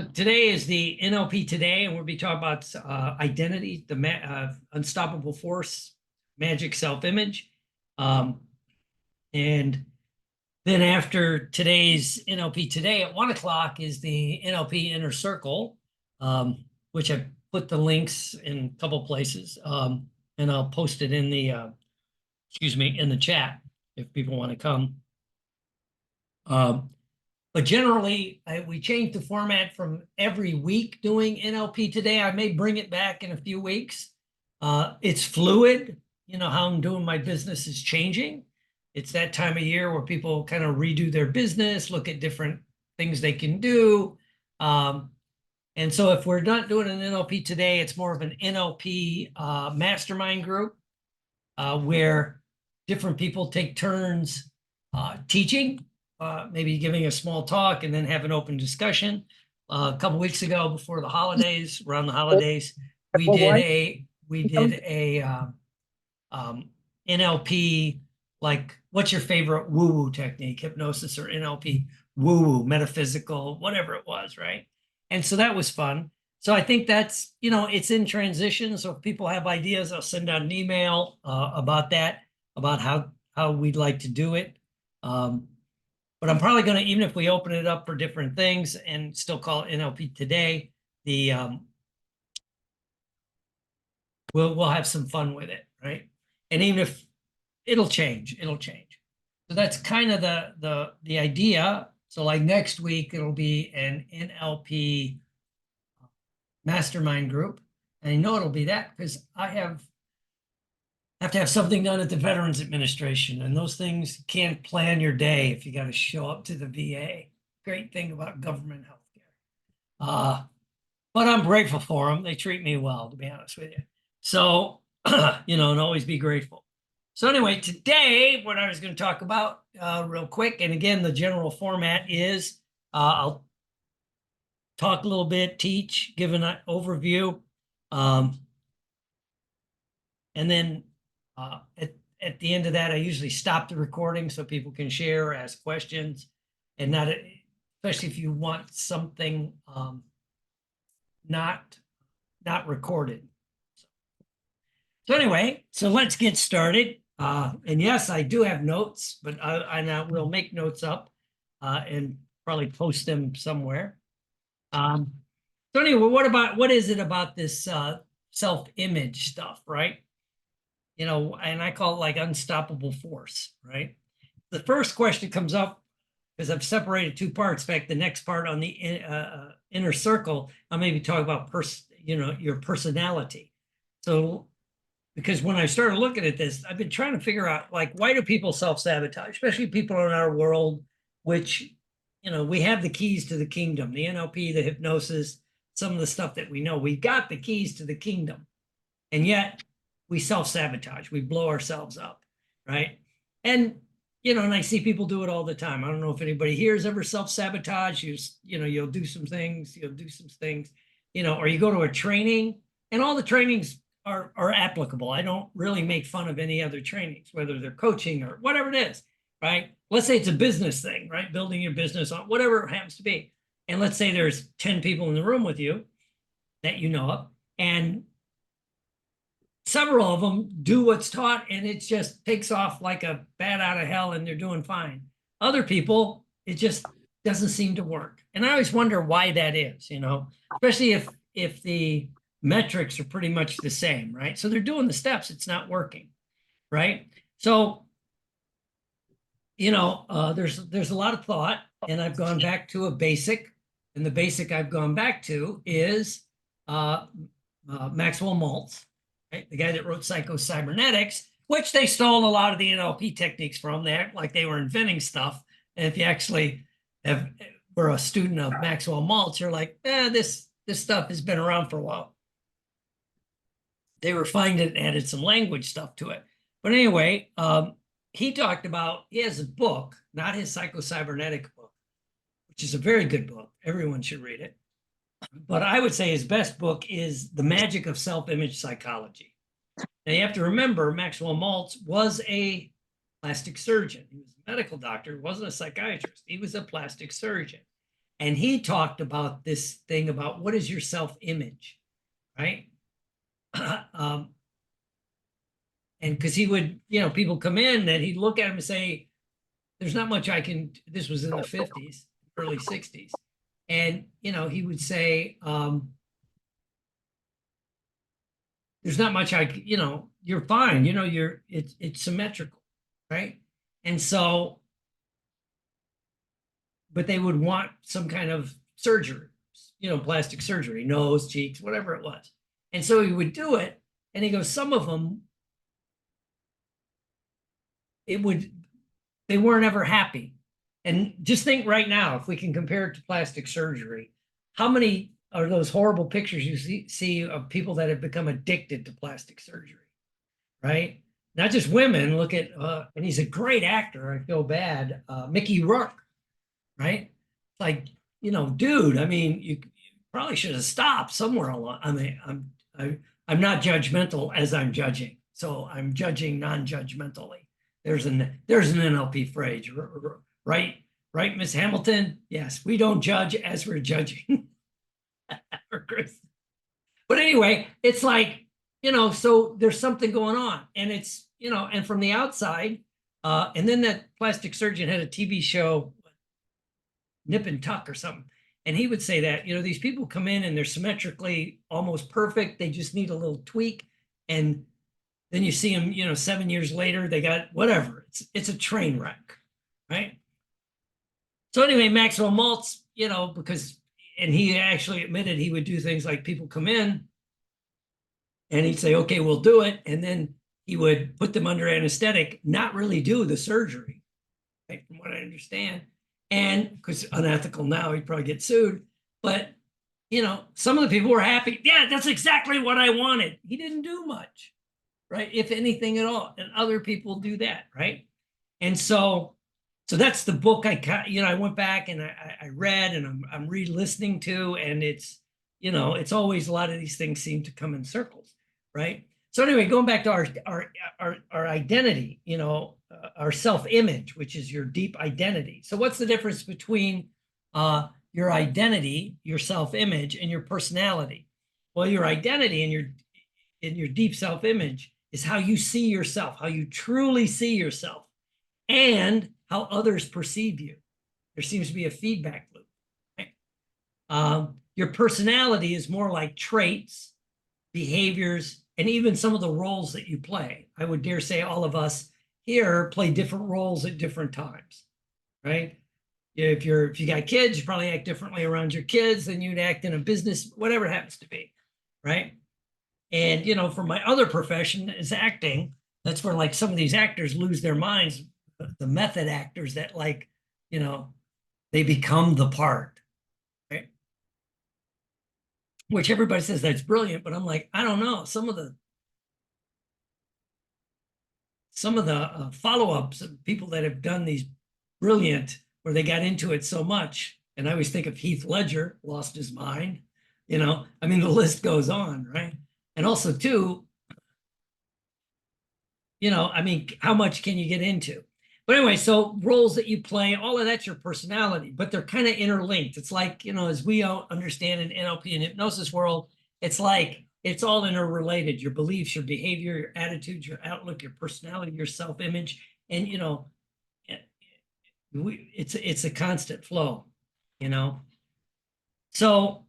So today is the NLP Today, and we'll be talking about identity, the unstoppable force, magic self-image. And then after today's NLP Today at 1 o'clock is the NLP Inner Circle, which I put the links in a couple places, and I'll post it in the, in the chat if people want to come. But generally, we changed the format from every week doing NLP Today. I may bring it back in a few weeks. It's fluid. You know, how I'm doing my business is changing. It's that time of year where people kind of redo their business, look at different things they can do. And so if we're not doing an NLP Today, it's more of an NLP mastermind group where different people take turns teaching. Maybe giving a small talk and then have an open discussion. A couple weeks ago, before the holidays, around the holidays, we did a NLP, like, what's your favorite woo-woo technique, hypnosis or NLP woo-woo, metaphysical, whatever it was, right? And so that was fun. So I think that's, you know, it's in transition. So if people have ideas, I'll send out an email about that, about how we'd like to do it. But I'm probably going to, even if we open it up for different things and still call it NLP Today, we'll have some fun with it, right? And even if it'll change. So that's kind of the idea. So like next week, it'll be an NLP mastermind group. And I know it'll be that because I have to have something done at the Veterans Administration, and those things can't plan your day if you got to show up to the VA. Great thing about government healthcare. But I'm grateful for them. They treat me well, to be honest with you. So, you know, and always be grateful. So anyway, today, what I was going to talk about real quick, and again, the general format is I'll talk a little bit, teach, give an overview, and then at the end of that, I usually stop the recording so people can share or ask questions, and not, especially if you want something not recorded. So anyway, so let's get started. And yes, I do have notes, but I will make notes up and probably post them somewhere. So anyway, what is it about this self-image stuff, right? You know, and I call it like unstoppable force, right? The first question comes up because I've separated two parts. In fact, the next part on the inner circle, I'll maybe talk about your personality. So, because when I started looking at this, I've been trying to figure out, like, why do people self-sabotage, especially people in our world, which, you know, we have the keys to the kingdom, the NLP, the hypnosis, some of the stuff that we know. We got the keys to the kingdom, and yet we self-sabotage, we blow ourselves up, right? And, you know, and I see people do it all the time. I don't know if anybody here has ever self-sabotage. You'll do some things, you know, or you go to a training, and all the trainings are applicable. I don't really make fun of any other trainings, whether they're coaching or whatever it is, right? Let's say it's a business thing, right? Building your business on whatever it happens to be. And let's say there's 10 people in the room with you that you know of, and several of them do what's taught, and it just takes off like a bat out of hell, and they're doing fine. Other people, it just doesn't seem to work. And I always wonder why that is, you know, especially if the metrics are pretty much the same, right? So they're doing the steps, it's not working, right? So, you know, there's a lot of thought, and I've gone back to a basic, and the basic I've gone back to is Maxwell Maltz. Right? The guy that wrote Psycho-Cybernetics, which they stole a lot of the NLP techniques from. They act like they were inventing stuff. And if you actually were a student of Maxwell Maltz, you're like, this stuff has been around for a while. They refined it and added some language stuff to it. But anyway, he talked about, he has a book, not his Psycho-Cybernetic book, which is a very good book. Everyone should read it. But I would say his best book is The Magic of Self-Image Psychology. Now, you have to remember, Maxwell Maltz was a plastic surgeon. He was a medical doctor. He wasn't a psychiatrist. He was a plastic surgeon. And he talked about this thing about what is your self-image, right? And because he would, people come in and he'd look at him and say, there's not much I can, this was in the 50s, early 60s. And, he would say, there's not much you're fine, it's symmetrical, right? And so, but they would want some kind of surgery, plastic surgery, nose, cheeks, whatever it was. And so he would do it. And he goes, some of them, they weren't ever happy. And just think right now, if we can compare it to plastic surgery, how many are those horrible pictures you see of people that have become addicted to plastic surgery, right? Not just women. Look at, and he's a great actor. I feel bad. Mickey Rourke, right? Like, dude, I mean, you probably should have stopped somewhere along. I mean, I'm not judgmental as I'm judging. So I'm judging non-judgmentally. There's an NLP phrase, right? Right, Miss Hamilton? Yes, we don't judge as we're judging. But anyway, it's like, so there's something going on. And it's, and from the outside, and then that plastic surgeon had a TV show, Nip and Tuck or something. And he would say that, these people come in and they're symmetrically almost perfect. They just need a little tweak. And then you see them, 7 years later, they got whatever. It's a train wreck, right? So anyway, Maxwell Maltz, and he actually admitted he would do things like people come in and he'd say, okay, we'll do it. And then he would put them under anesthetic, not really do the surgery, right, from what I understand. And because unethical now, he'd probably get sued. But, some of the people were happy. Yeah, that's exactly what I wanted. He didn't do much, right? If anything at all. And other people do that, right? And so that's the book I went back and I read and I'm re-listening to, and it's, it's always a lot of these things seem to come in circles, right? So anyway, going back to our identity, our self-image, which is your deep identity. So what's the difference between your identity, your self-image, and your personality? Well, your identity and your deep self-image is how you see yourself, how you truly see yourself, and how others perceive you. There seems to be a feedback loop. Right? Your personality is more like traits, behaviors, and even some of the roles that you play. I would dare say all of us here play different roles at different times, right? If you got kids, you probably act differently around your kids than you'd act in a business, whatever it happens to be, right? And, for my other profession is acting. That's where like some of these actors lose their minds. The method actors that they become the part, right? Which everybody says that's brilliant, but I'm like, I don't know. Some of the follow-ups of people that have done these brilliant, where they got into it so much. And I always think of Heath Ledger, lost his mind. I mean, the list goes on, right? And also too, I mean, how much can you get into? But anyway, so roles that you play, all of that's your personality, but they're kind of interlinked. It's like, as we all understand in NLP and hypnosis world, it's like, it's all interrelated. Your beliefs, your behavior, your attitudes, your outlook, your personality, your self-image. And, it's a constant flow, So,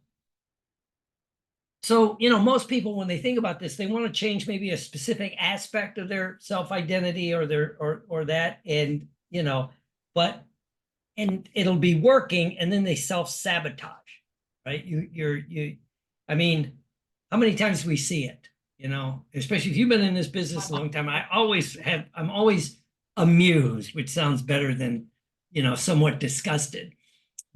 most people, when they think about this, they want to change maybe a specific aspect of their self-identity or that, and, and it'll be working, and then they self-sabotage, right? I mean, how many times do we see it, especially if you've been in this business a long time. I'm always amused, which sounds better than, somewhat disgusted,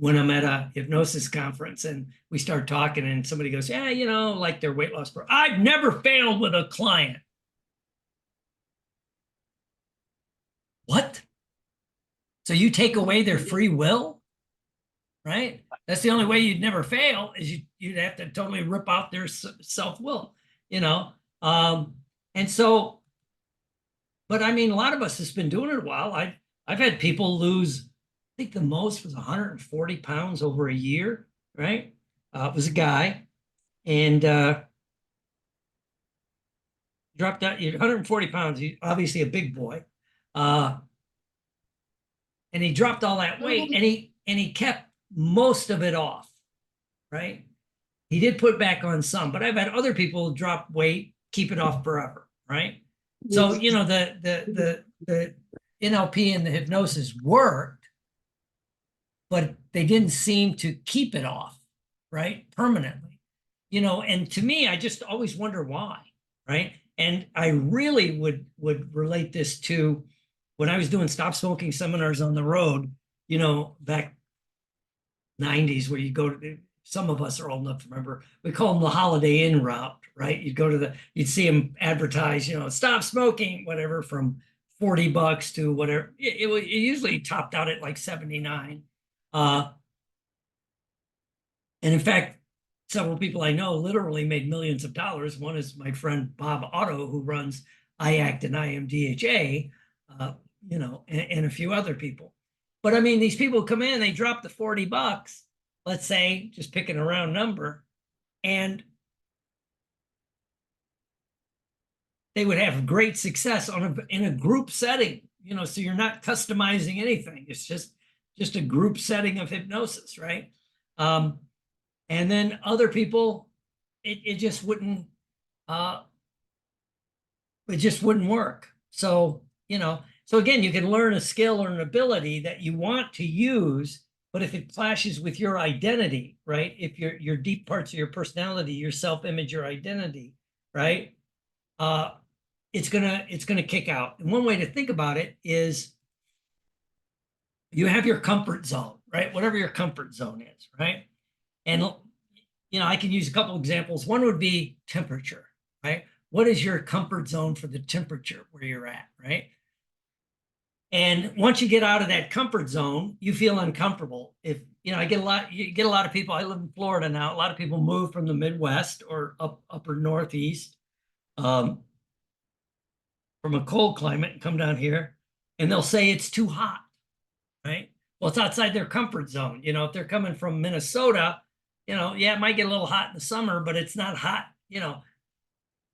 when I'm at a hypnosis conference and we start talking and somebody goes, yeah, like their weight loss program. I've never failed with a client. What? So you take away their free will, right? That's the only way you'd never fail, is you'd have to totally rip out their self-will, and so, but I mean, a lot of us has been doing it a while. I've had people lose think the most was 140 pounds over a year, right? It was a guy, and dropped out 140 pounds. He's obviously a big boy. And he dropped all that weight, and he kept most of it off, right? He did put back on some, but I've had other people drop weight, keep it off forever, right? So, you know, the NLP and the hypnosis worked, but they didn't seem to keep it off, right? Permanently. You know, and to me, I just always wonder why, right? And I really would relate this to when I was doing stop smoking seminars on the road, you know, back 90s, where you go to, some of us are old enough to remember, we call them the Holiday Inn route, right? You'd go to the, you'd see them advertise, you know, stop smoking, whatever, from $40 to whatever. It usually topped out at like 79. And in fact, several people I know literally made millions of dollars. One is my friend Bob Otto, who runs IACT and IMDHA, you know, and a few other people. But I mean, these people come in, they drop the $40, let's say, just picking a round number, and they would have great success in a group setting, you know, so you're not customizing anything. It's just a group setting of hypnosis, right? And then other people, it just wouldn't work. So, you know, so again, you can learn a skill or an ability that you want to use, but if it clashes with your identity, right? If your deep parts of your personality, your self-image, your identity, right? It's gonna kick out. And one way to think about it is you have your comfort zone, right? Whatever your comfort zone is, right? And you know, I can use a couple examples. One would be temperature, right? What is your comfort zone for the temperature where you're at, right? And once you get out of that comfort zone, you feel uncomfortable. If you know, you get a lot of people. I live in Florida now. A lot of people move from the Midwest or upper Northeast, from a cold climate and come down here, and they'll say it's too hot, right? Well, it's outside their comfort zone. You know, if they're coming from Minnesota, you know, yeah, it might get a little hot in the summer, but it's not hot. You know,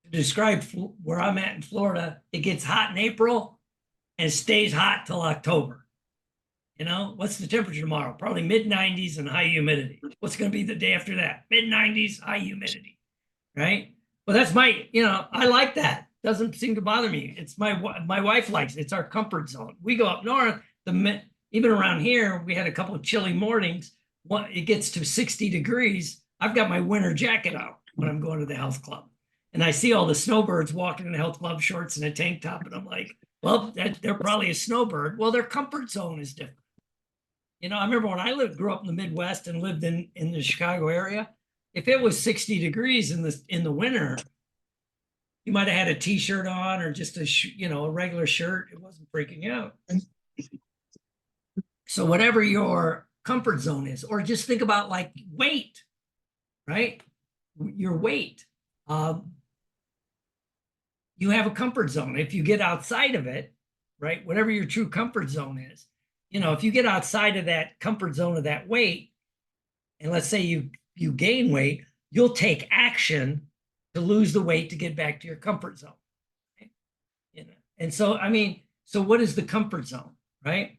to describe where I'm at in Florida, it gets hot in April and stays hot till October. You know, what's the temperature tomorrow? Probably mid-90s and high humidity. What's going to be the day after that? Mid-90s, high humidity, right? Well, that's my, you know, I like that. Doesn't seem to bother me. It's my wife likes it. It's our comfort zone. We go up north, even around here, we had a couple of chilly mornings. It gets to 60 degrees. I've got my winter jacket out when I'm going to the health club. And I see all the snowbirds walking in the health club shorts and a tank top. And I'm like, well, they're probably a snowbird. Well, their comfort zone is different. You know, I remember when I grew up in the Midwest and lived in the Chicago area, if it was 60 degrees in the winter, you might have had a t-shirt on or just a regular shirt. It wasn't freaking out. So whatever your comfort zone is, or just think about like weight, right? Your weight. You have a comfort zone. If you get outside of it, right, whatever your true comfort zone is, you know, if you get outside of that comfort zone of that weight, and let's say you gain weight, you'll take action to lose the weight to get back to your comfort zone. Right? You know, and so I mean, so what is the comfort zone, right?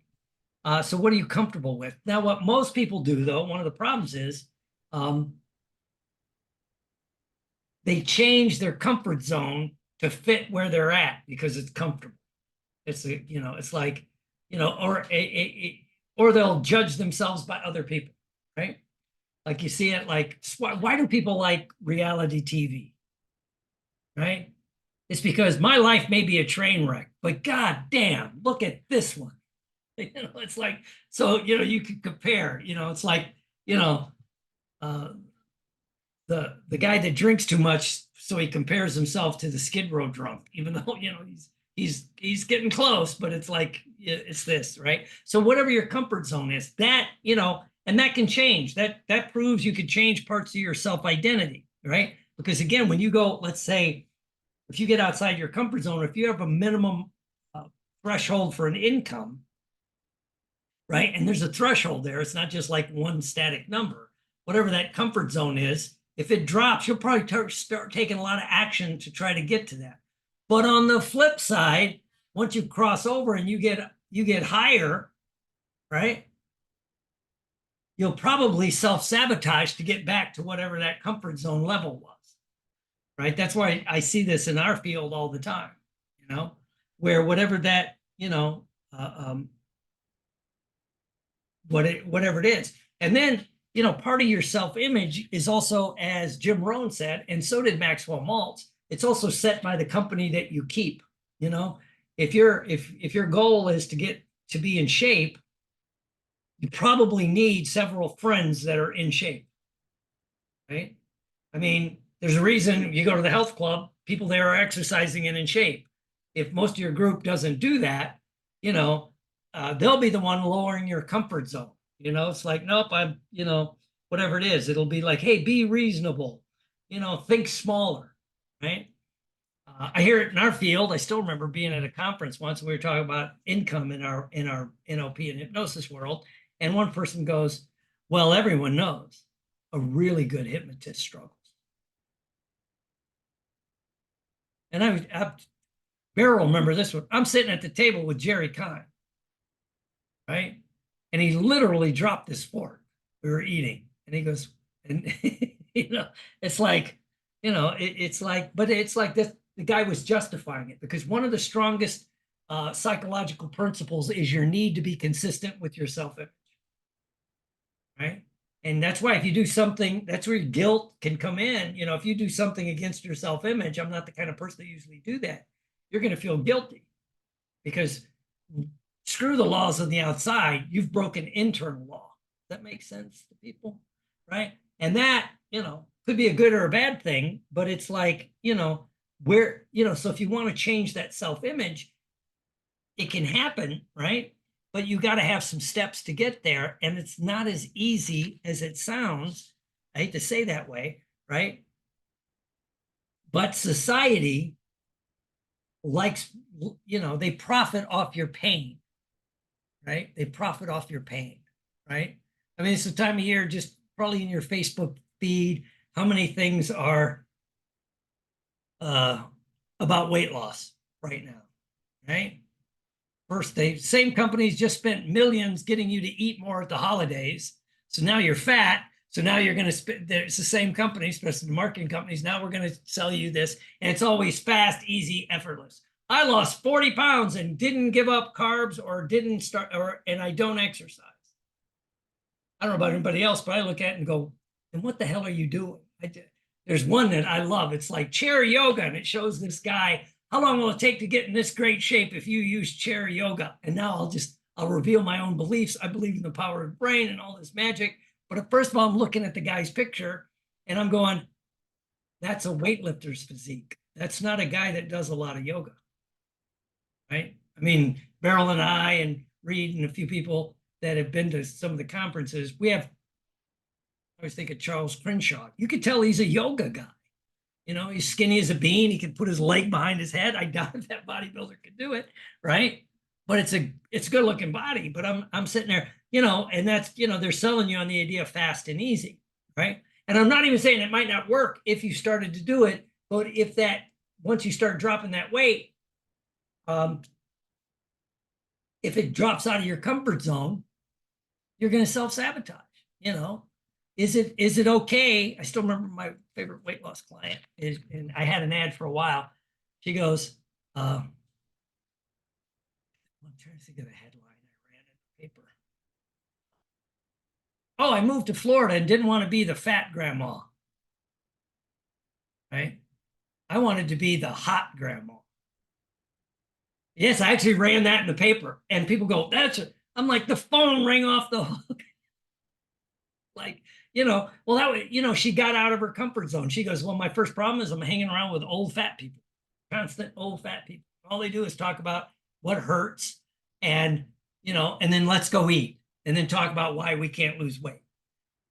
So what are you comfortable with? Now, what most people do, though, one of the problems is they change their comfort zone to fit where they're at because it's comfortable. It's you know, it's like, you know, or they'll judge themselves by other people, right? Like you see it, like why do people like reality TV, right? It's because my life may be a train wreck, but god damn, look at this one. You know, it's like, so, you know, you can compare, you know, it's like, you know, the guy that drinks too much, so he compares himself to the Skid Row drunk, even though, you know, he's getting close, but it's like, it's this, right? So whatever your comfort zone is, that, you know, and that can change. That proves you could change parts of your self-identity, right? Because again, when you go, let's say, if you get outside your comfort zone, if you have a minimum threshold for an income, right? And there's a threshold there. It's not just like one static number. Whatever that comfort zone is, if it drops, you'll probably start taking a lot of action to try to get to that. But on the flip side, once you cross over and you get higher, right? You'll probably self-sabotage to get back to whatever that comfort zone level was, right? That's why I see this in our field all the time, where whatever that, whatever it is. And then, part of your self-image is also, as Jim Rohn said, and so did Maxwell Maltz, it's also set by the company that you keep. If your goal is to get to be in shape, you probably need several friends that are in shape, right? I mean, there's a reason you go to the health club, people there are exercising and in shape. If most of your group doesn't do that, they'll be the one lowering your comfort zone. It's like, nope, I'm, whatever it is, it'll be like, hey, be reasonable, think smaller, right? I hear it in our field. I still remember being at a conference once, and we were talking about income in our NLP and hypnosis world. And one person goes, well, everyone knows a really good hypnotist struggles. And Beryl will remember this one. I'm sitting at the table with Jerry Kahn, right? And he literally dropped his fork. We were eating, and he goes, and it's like, it's like, but it's like this. The guy was justifying it because one of the strongest psychological principles is your need to be consistent with your self-image, right? And that's why if you do something, that's where guilt can come in. If you do something against your self-image, I'm not the kind of person that usually do that. You're going to feel guilty because screw the laws on the outside. You've broken internal law. Does that make sense to people, right? And that, could be a good or a bad thing, but it's like, where, so if you want to change that self-image, it can happen, right? But you got to have some steps to get there. And it's not as easy as it sounds. I hate to say that way, right? But society likes, they profit off your pain, right? They profit off your pain, right? I mean, it's the time of year, just probably in your Facebook feed, how many things are about weight loss right now, right? First, same companies just spent millions getting you to eat more at the holidays. So now you're fat. So now you're going to spend, it's the same company, especially the marketing companies. Now we're going to sell you this. And it's always fast, easy, effortless. I lost 40 pounds and didn't give up carbs or didn't start, and I don't exercise. I don't know about anybody else, but I look at it and go, and what the hell are you doing? There's one that I love. It's like chair yoga, and it shows this guy, how long will it take to get in this great shape if you use chair yoga? And now I'll reveal my own beliefs. I believe in the power of the brain and all this magic. But first of all, I'm looking at the guy's picture and I'm going, that's a weightlifter's physique. That's not a guy that does a lot of yoga, right? I mean, Beryl and I and Reed and a few people that have been to some of the conferences, I always think of Charles Crenshaw. You could tell he's a yoga guy. He's skinny as a bean. He can put his leg behind his head. I doubt if that bodybuilder could do it, right? But it's a good looking body. But I'm sitting there, and that's, they're selling you on the idea of fast and easy, right? And I'm not even saying it might not work if you started to do it, but once you start dropping that weight, if it drops out of your comfort zone, you're going to self-sabotage, Is it okay? I still remember my favorite weight loss client and I had an ad for a while. She goes, I'm trying to think of the headline I ran in the paper. Oh, I moved to Florida and didn't want to be the fat grandma, right? I wanted to be the hot grandma. Yes, I actually ran that in the paper and people go, I'm like, the phone rang off the hook. Like, well, that was, she got out of her comfort zone. She goes, well, my first problem is I'm hanging around with old fat people, constant old fat people. All they do is talk about what hurts and, and then let's go eat and then talk about why we can't lose weight.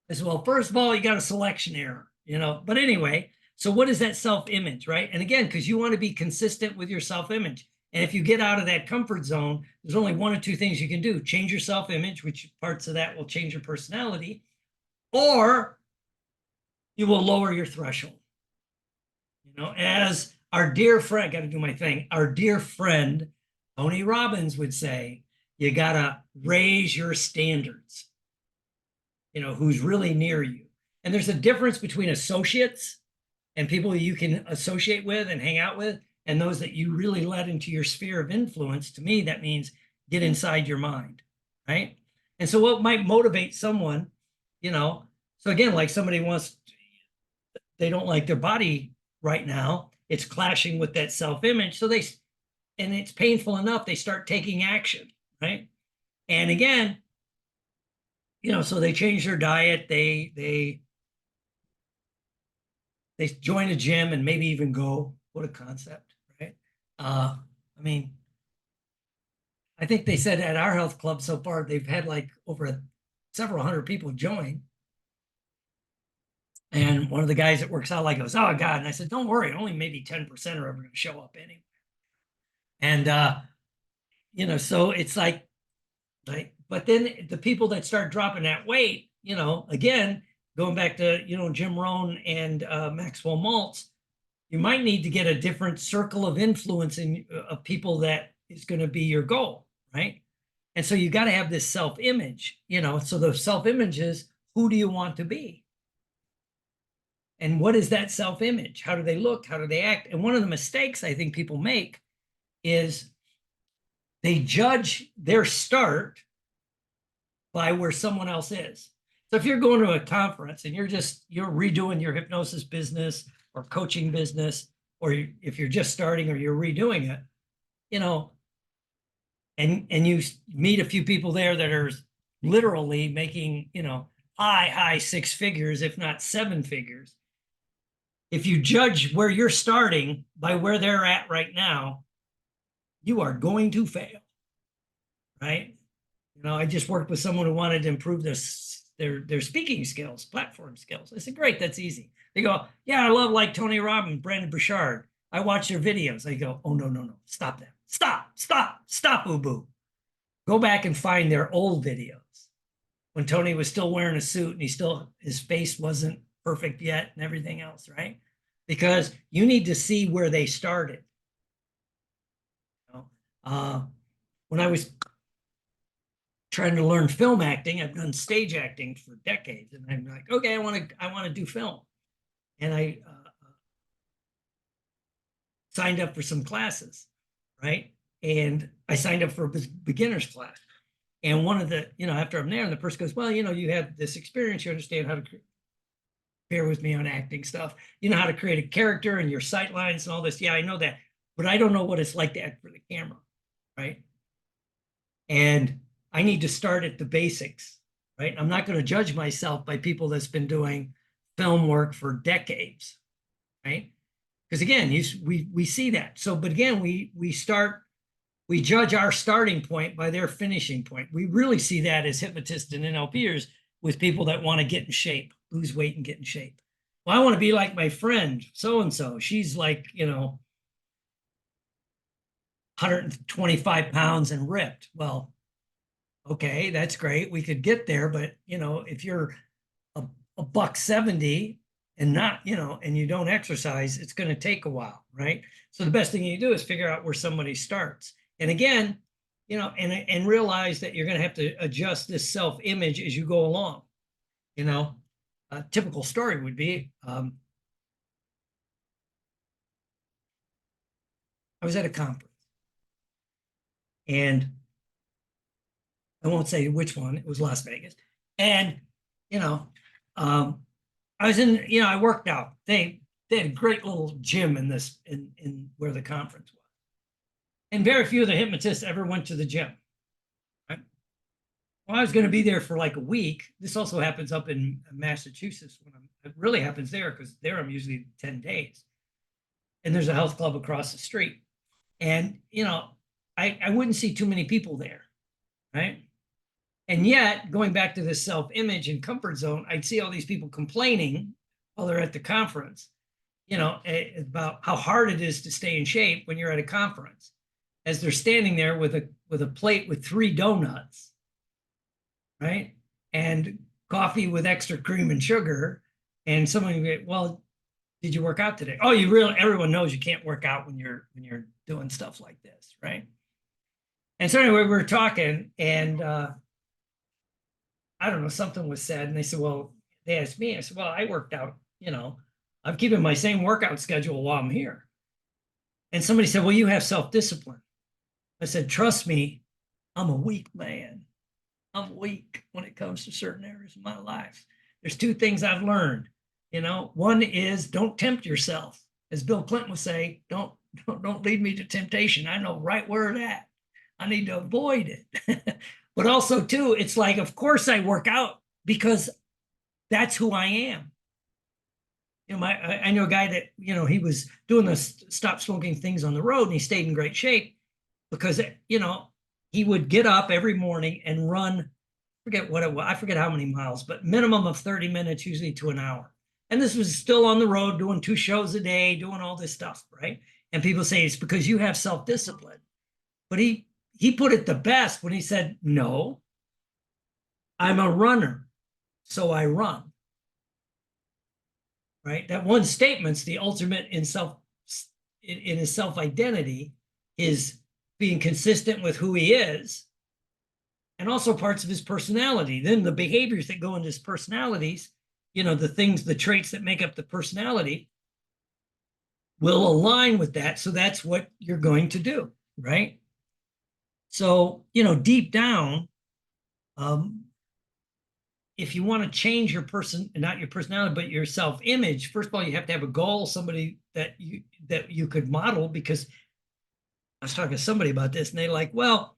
I said, well, first of all, you got a selection error, but anyway, so what is that self-image, right? And again, because you want to be consistent with your self-image. And if you get out of that comfort zone, there's only one or two things you can do. Change your self-image, which parts of that will change your personality, or you will lower your threshold. You know, as our dear friend, got to do my thing, our dear friend, Tony Robbins would say, you got to raise your standards, you know, who's really near you. And there's a difference between associates and people you can associate with and hang out with, and those that you really let into your sphere of influence. To me, that means get inside your mind, right? And so what might motivate someone, you know, so again, like somebody wants, they don't like their body right now, it's clashing with that self-image. So and it's painful enough, they start taking action, right? And again, you know, so they change their diet, they join a gym and maybe even go. What a concept, right? I mean, I think they said at our health club so far, they've had like over several hundred people join. And one of the guys that works out like goes, oh God. And I said, don't worry, only maybe 10% are ever going to show up anyway. And, you know, so it's like, but then the people that start dropping that weight, you know, again, going back to, you know, Jim Rohn and Maxwell Maltz, you might need to get a different circle of influence of people that is going to be your goal, right? And so you got to have this self-image, you know, so the self-image is, who do you want to be? And what is that self-image? How do they look? How do they act? And one of the mistakes I think people make is they judge their start by where someone else is. So if you're going to a conference and you're redoing your hypnosis business or coaching business, or if you're just starting or you're redoing it, you know, and you meet a few people there that are literally making, you know, high six figures, if not seven figures. If you judge where you're starting by where they're at right now, you are going to fail, right? You know, I just worked with someone who wanted to improve their speaking skills, platform skills. I said, great, that's easy. They go, yeah, I love like Tony Robbins, Brandon Bouchard. I watch their videos. I go, oh, no, stop that. Stop, boo-boo. Go back and find their old videos when Tony was still wearing a suit and his face wasn't perfect yet and everything else, right? Because you need to see where they started. You know? When I was trying to learn film acting, I've done stage acting for decades, and I'm like, okay, I want to do film, and I signed up for some classes, right? And I signed up for a beginner's class, and one of the, you know, after I'm there, and the person goes, well, you know, you have this experience, you understand how to bear with me on acting stuff, you know how to create a character and your sight lines and all this. Yeah, I know that, but I don't know what it's like to act for the camera, right? And I need to start at the basics, right? I'm not going to judge myself by people that's been doing film work for decades, right? Because again, we see that. So, but again, we judge our starting point by their finishing point. We really see that as hypnotists and NLPers with people that want to get in shape, lose weight and get in shape. Well, I want to be like my friend so-and-so. She's like, you know, 125 pounds and ripped. Well, okay, that's great. We could get there, but you know, if you're a buck 70 and not, you know, and you don't exercise, it's going to take a while, right? So the best thing you do is figure out where somebody starts. And again, you know, and realize that you're going to have to adjust this self-image as you go along. You know, a typical story would be, I was at a conference, and I won't say which one, it was Las Vegas. And, you know, I was in, you know, I worked out. They had a great little gym in where the conference was. And very few of the hypnotists ever went to the gym. Right? Well, I was going to be there for like a week. This also happens up in Massachusetts. It really happens there because there I'm usually 10 days. And there's a health club across the street. And, you know, I wouldn't see too many people there, right? And yet, going back to this self-image and comfort zone, I'd see all these people complaining while they're at the conference, you know, about how hard it is to stay in shape when you're at a conference. as they're standing there with a plate with 3 donuts, right? And coffee with extra cream and sugar. And someone would go, well, did you work out today? Oh, you really, everyone knows you can't work out when you're doing stuff like this, right? And so anyway, we were talking, and I don't know, something was said, and they said, well, they asked me, I said, well, I worked out, I'm keeping my same workout schedule while I'm here. And somebody said, well, you have self-discipline. I said, trust me, I'm a weak man. I'm weak when it comes to certain areas of my life. There's 2 things I've learned. One is don't tempt yourself. As Bill Clinton would say, don't lead me to temptation. I know right where it's at. I need to avoid it. But also, too, it's like, of course I work out because that's who I am. I know a guy that, he was doing the stop smoking things on the road, and he stayed in great shape because, he would get up every morning and run, forget what it was, I forget how many miles, but minimum of 30 minutes, usually to an hour. And this was still on the road, doing 2 shows a day, doing all this stuff, right? And people say it's because you have self-discipline. But he put it the best when he said, no, I'm a runner, so I run. Right? That one statement's the ultimate in his self-identity, is being consistent with who he is, and also parts of his personality. Then the behaviors that go into his personalities, the traits that make up the personality will align with that. So that's what you're going to do, right? So, deep down, if you want to change your not your personality, but your self-image, first of all, you have to have a goal, somebody that you could model. Because I was talking to somebody about this, and they're like, well,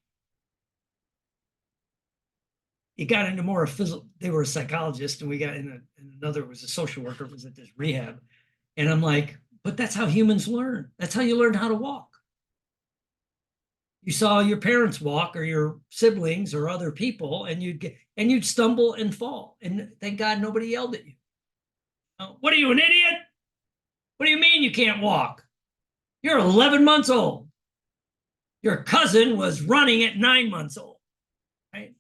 it got into more of physical. They were a psychologist, and we got in another was a social worker, was at this rehab. And I'm like, but that's how humans learn. That's how you learn how to walk. You saw your parents walk, or your siblings, or other people, and you'd stumble and fall. And thank God nobody yelled at you. What are you, an idiot? What do you mean you can't walk? You're 11 months old. Your cousin was running at 9 months old, right?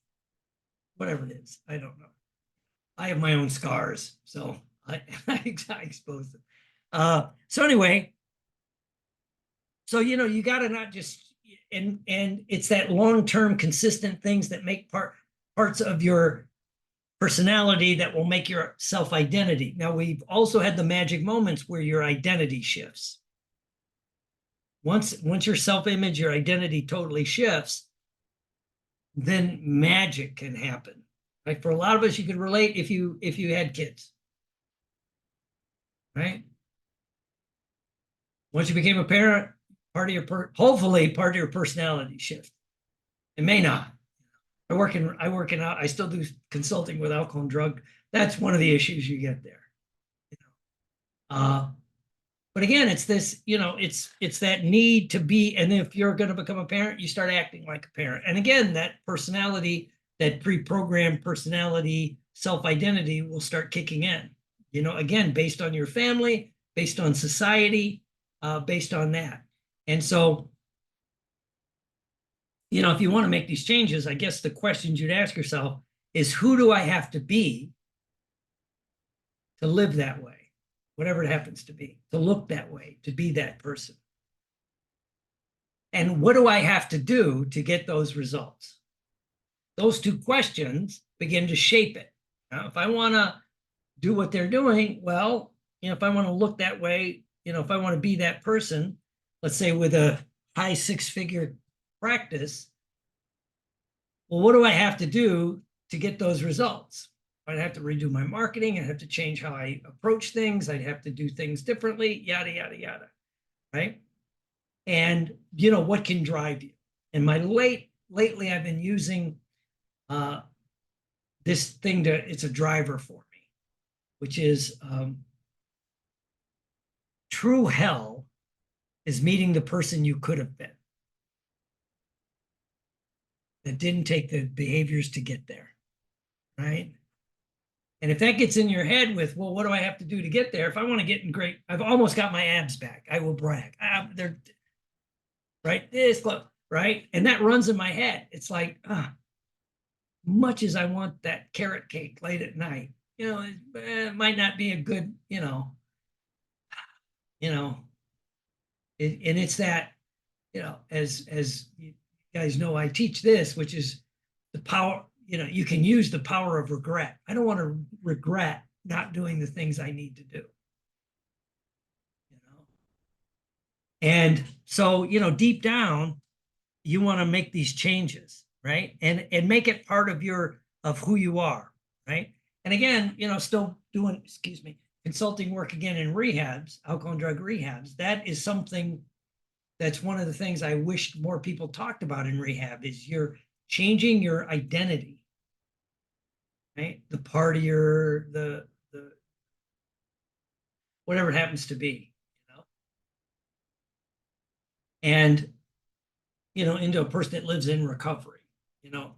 Whatever it is, I don't know. I have my own scars, so I expose them. So anyway, so you got to not just. And it's that long-term consistent things that make parts of your personality that will make your self-identity. Now, we've also had the magic moments where your identity shifts. Once your self-image, your identity totally shifts, then magic can happen. Like for a lot of us, you could relate if you had kids, right? Once you became a parent, hopefully part of your personality shift. It may not. I work out. I still do consulting with alcohol and drug. That's one of the issues you get there. But again, it's this, it's that need to be. And if you're going to become a parent, you start acting like a parent. And again, that personality, that pre-programmed personality, self-identity will start kicking in. Again, based on your family, based on society, based on that. And so, if you want to make these changes, I guess the questions you'd ask yourself is, who do I have to be to live that way? Whatever it happens to be, to look that way, to be that person. And what do I have to do to get those results? Those 2 questions begin to shape it. Now, if I want to do what they're doing, well, if I want to look that way, if I want to be that person, let's say with a high 6-figure practice, well, what do I have to do to get those results? I'd have to redo my marketing. I'd have to change how I approach things. I'd have to do things differently, yada, yada, yada, right? And, what can drive you? And lately, I've been using this thing it's a driver for me, which is true hell is meeting the person you could have been that didn't take the behaviors to get there, right? And if that gets in your head with, well, what do I have to do to get there? If I want to get in great, I've almost got my abs back. I will brag. They're right this close. right? And that runs in my head. It's like, much as I want that carrot cake late at night, it might not be a good, you know, and it's that, as you guys know, I teach this, which is the power, you can use the power of regret. I don't want to regret not doing the things I need to do. And so, deep down, you want to make these changes, right? And make it part of of who you are, right? And again, still doing, excuse me, consulting work again in rehabs, alcohol and drug rehabs. That is something that's one of the things I wish more people talked about in rehab is you're changing your identity, right? The partier, the whatever it happens to be, and into a person that lives in recovery,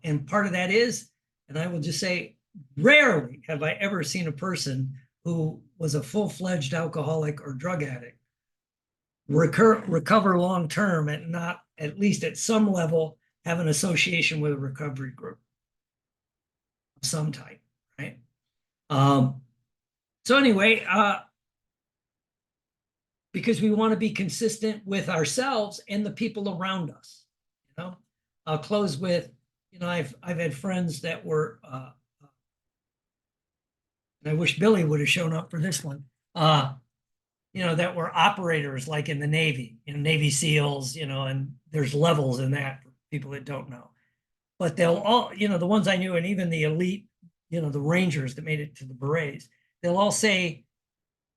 and part of that is, and I will just say, rarely have I ever seen a person who was a full-fledged alcoholic or drug addict recover long term and not at least at some level have an association with a recovery group of some type, right? So anyway, because we want to be consistent with ourselves and the people around us, I'll close with, I've had friends that were, and I wish Billy would have shown up for this one, that were operators like in the Navy, Navy SEALs, and there's levels in that for people that don't know. But they'll all, the ones I knew, and even the elite, the Rangers that made it to the Berets, they'll all say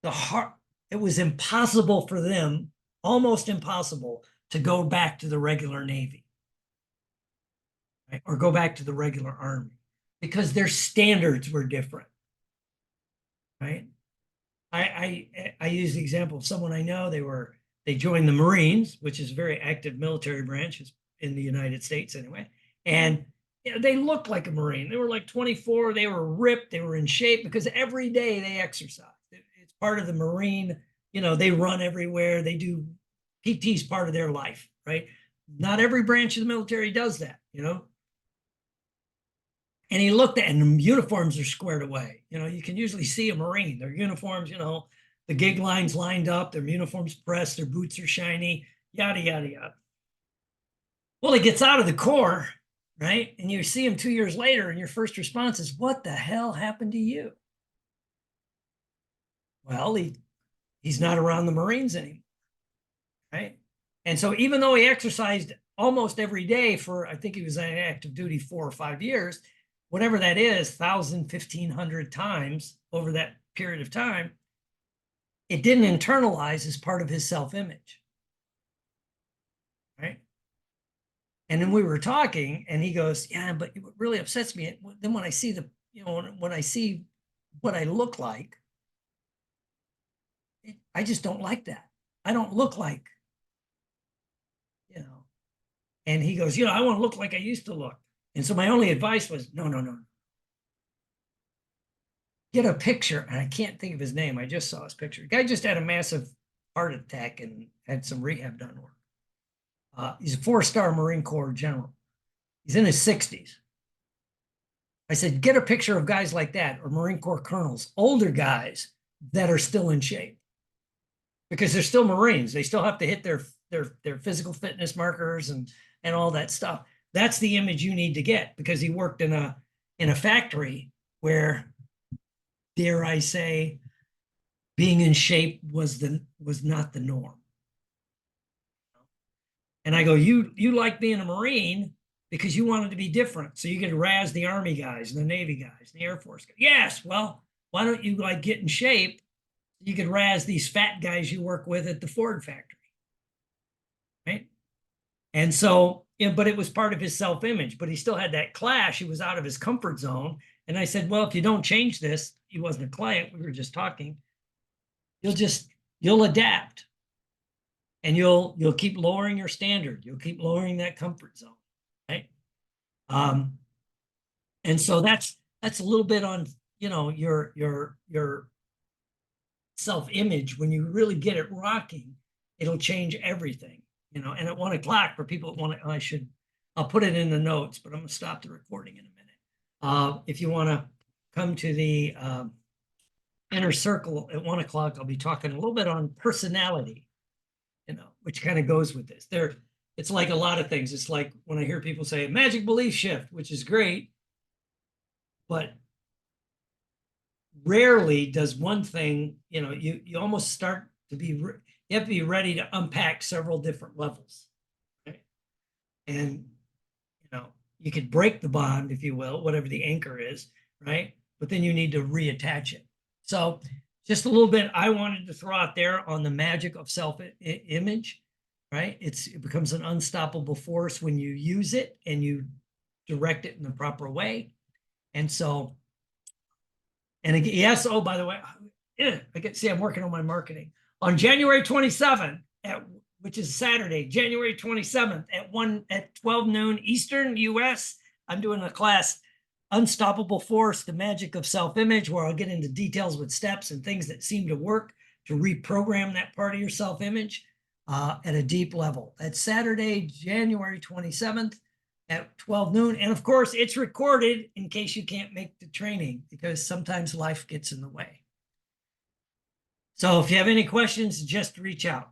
it was impossible for them, almost impossible, to go back to the regular Navy, right? Or go back to the regular Army because their standards were different, right? I use the example of someone I know. They joined the Marines, which is a very active military branch in the United States anyway. And they looked like a Marine. They were like 24. They were ripped. They were in shape because every day they exercise. It's part of the Marine. They run everywhere. They do PT's part of their life, right? Not every branch of the military does that, And he looked at, and the uniforms are squared away. You can usually see a Marine. Their uniforms, the gig lines lined up, their uniforms pressed, their boots are shiny, yada, yada, yada. Well, he gets out of the Corps, right? And you see him 2 years later, and your first response is, what the hell happened to you? Well, he's not around the Marines anymore, right? And so even though he exercised almost every day for, I think he was on active duty 4 or 5 years, whatever that is, 1,000, 1,500 times over that period of time, it didn't internalize as part of his self-image, right? And then we were talking, and he goes, yeah, but what really upsets me, then when I see when I see what I look like, I just don't like that. I don't look like, and he goes, I want to look like I used to look. And so my only advice was, no. Get a picture, and I can't think of his name. I just saw his picture. The guy just had a massive heart attack and had some rehab done work. He's a 4-star Marine Corps general. He's in his 60s. I said, get a picture of guys like that, or Marine Corps colonels, older guys that are still in shape. Because they're still Marines. They still have to hit their physical fitness markers and all that stuff. That's the image you need to get, because he worked in a factory where, dare I say, being in shape was not the norm. And I go, you like being a Marine because you wanted to be different, so you could razz the Army guys and the Navy guys and the Air Force guys. Yes, well, why don't you get in shape? You could razz these fat guys you work with at the Ford factory, right? And so, but it was part of his self-image, but he still had that clash. He was out of his comfort zone. And I said, well, if you don't change this, he wasn't a client, we were just talking, you'll adapt, and you'll keep lowering your standard. You'll keep lowering that comfort zone, right? And so that's a little bit on, your self-image. When you really get it rocking, it'll change everything, and at 1 o'clock for people that want to, I'll put it in the notes, but I'm going to stop the recording in a minute. If you want to come to the inner circle at 1 o'clock, I'll be talking a little bit on personality, which kind of goes with this. It's like a lot of things. It's like when I hear people say magic belief shift, which is great, but rarely does one thing, you almost start to be, you have to be ready to unpack several different levels. Right? And, you could break the bond, if you will, whatever the anchor is, right? But then you need to reattach it. So just a little bit I wanted to throw out there on the magic of self-image, right? It becomes an unstoppable force when you use it and you direct it in the proper way. And so, and again, yes, oh, by the way, I can see I'm working on my marketing. On January 27th, which is Saturday, January 27th at 12 noon Eastern US, I'm doing a class, Unstoppable Force, the Magic of Self-Image, where I'll get into details with steps and things that seem to work to reprogram that part of your self-image at a deep level. That's Saturday, January 27th at 12 noon. And of course, it's recorded in case you can't make the training, because sometimes life gets in the way. So if you have any questions, just reach out.